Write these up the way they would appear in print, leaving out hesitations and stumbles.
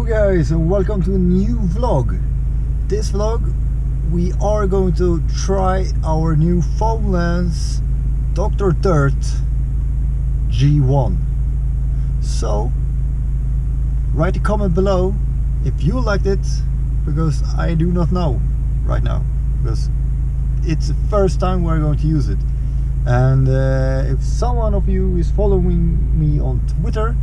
Hello guys and welcome to a new vlog. This vlog we are going to try our new Foamlance Dr. Dirt G1. So write a comment below if you liked it, because I do not know right now, because it's the first time we're going to use it. And if someone of you is following me on Twitter,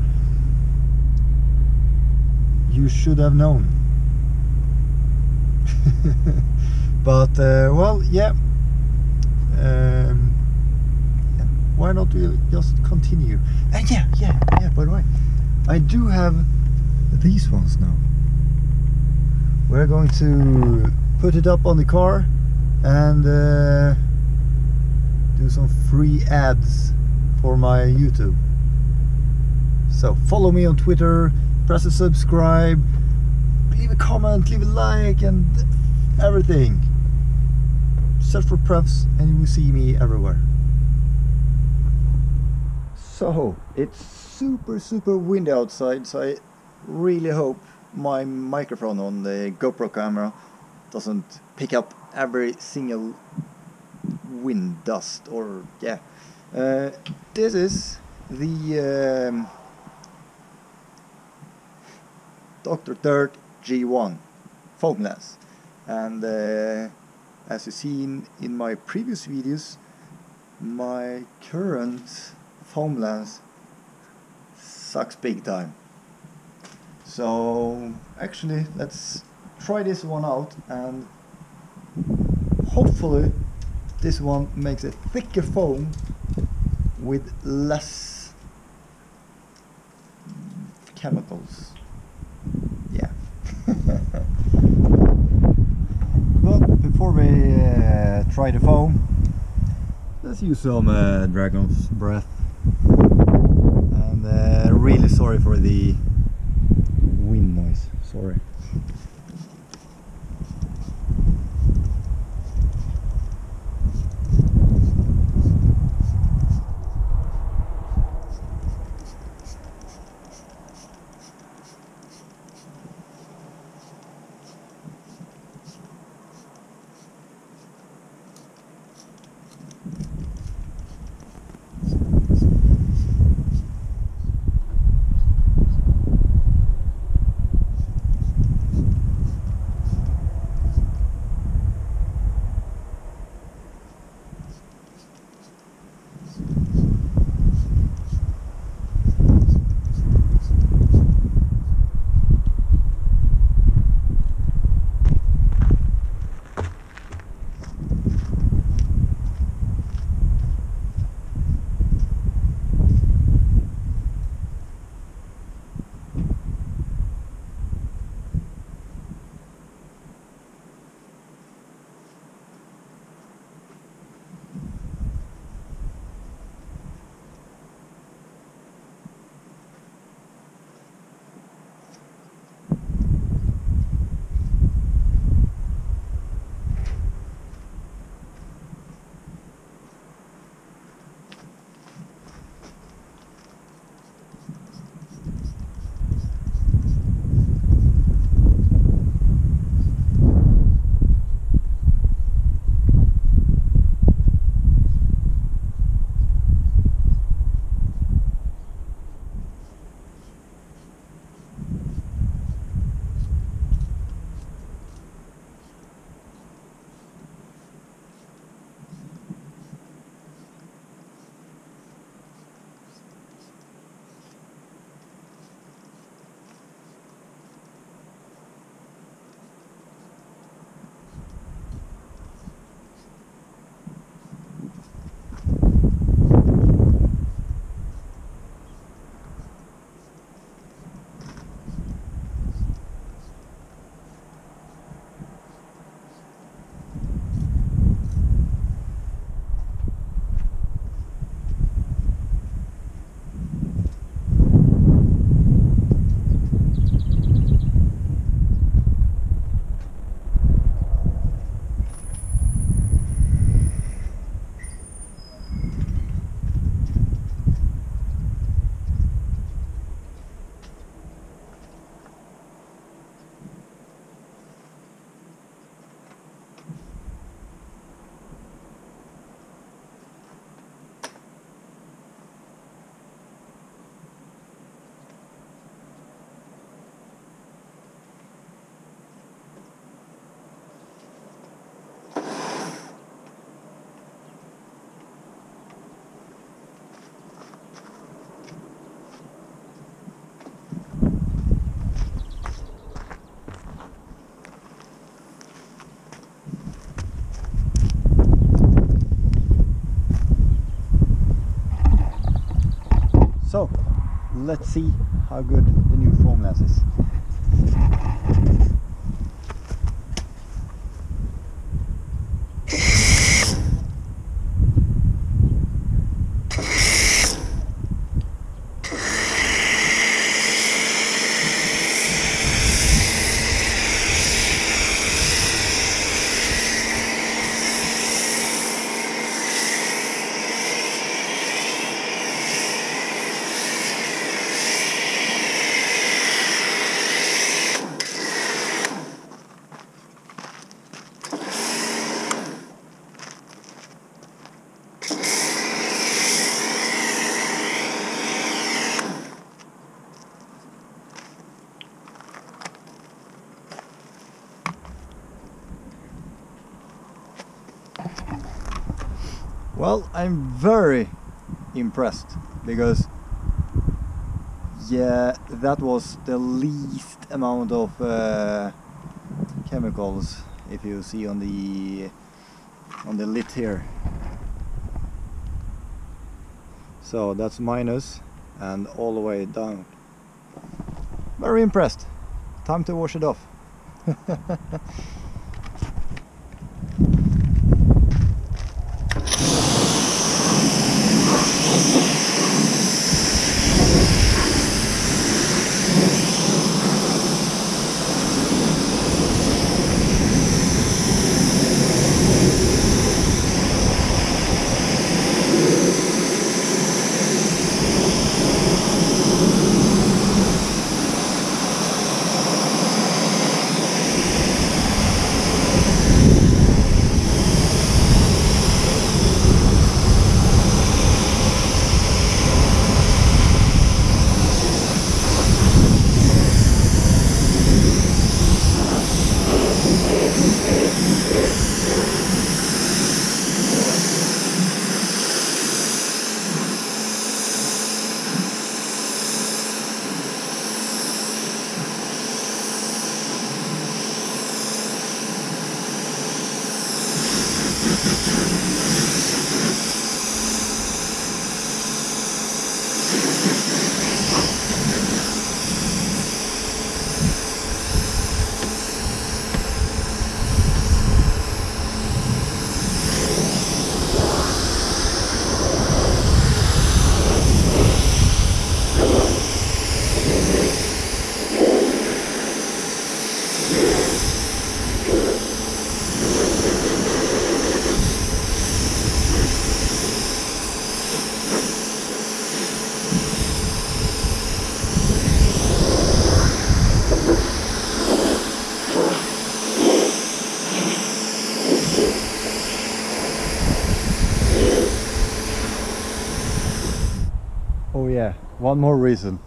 you should have known. But well, yeah, why not we just continue? And yeah, by the way, I do have these ones now. We're going to put it up on the car and do some free ads for my YouTube. So follow me on Twitter, press a subscribe, leave a comment, leave a like, and everything. Search for Preffs and you will see me everywhere. So it's super windy outside, so I really hope my microphone on the GoPro camera doesn't pick up every single wind dust, or yeah. This is the Dr. Dirt G1 Foamlance, and as you've seen in my previous videos, my current Foamlance sucks big time. So actually let's try this one out, and hopefully this one makes a thicker foam with less chemicals. Yeah. But before we try the foam, let's use some dragon's breath. And really sorry for the wind noise, sorry. let's see how good the new Foamlance is. Well, I'm very impressed because yeah, that was the least amount of chemicals, if you see on the lid here. So that's minus and all the way down. Very impressed. Time to wash it off. Oh yeah, one more reason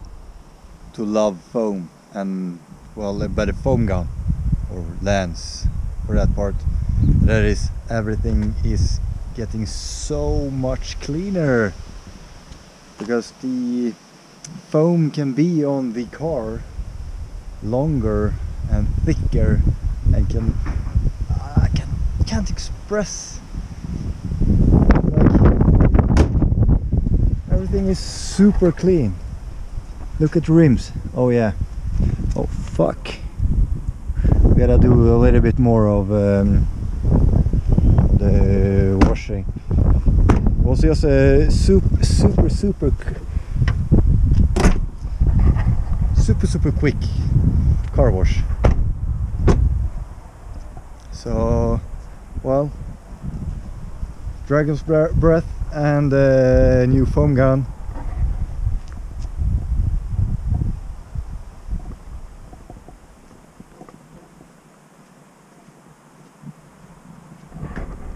to love foam, and well, a better foam gun or lance for that part, that is, everything is getting so much cleaner because the foam can be on the car longer and thicker and can't express, like, everything is super clean. Look at the rims. Oh yeah. Oh fuck. We gotta do a little bit more of the washing. It was just a super quick car wash. So, well, Dragon's Breath and new foam gun.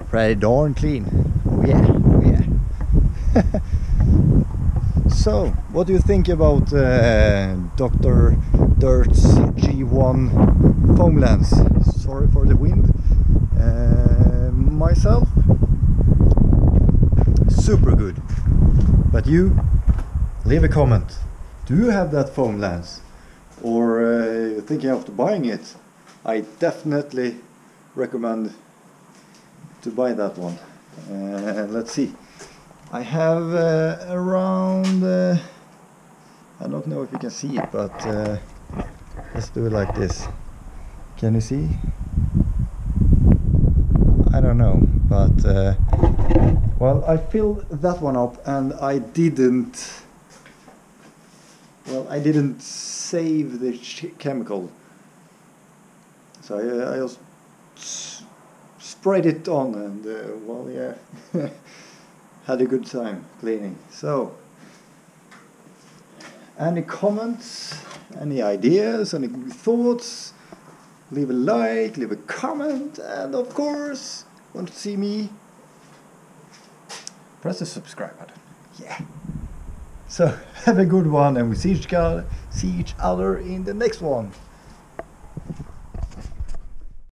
Pretty darn clean. Oh yeah, oh yeah. So, what do you think about Dr. Dirt's G1 Foamlance? Sorry for the wind. Myself, super good. But you, leave a comment. Do you have that Foamlance? Or you're thinking of buying it? I definitely recommend to buy that one. Let's see. I have around I don't know if you can see it, but let's do it like this. Can you see? I don't know, but well, I filled that one up and I didn't save the chemical, so I just sprayed it on and well, yeah, had a good time cleaning. So any comments, any ideas, any thoughts, leave a like, leave a comment, and of course, want to see me, press the subscribe button. Yeah. So have a good one, and we see each other in the next one.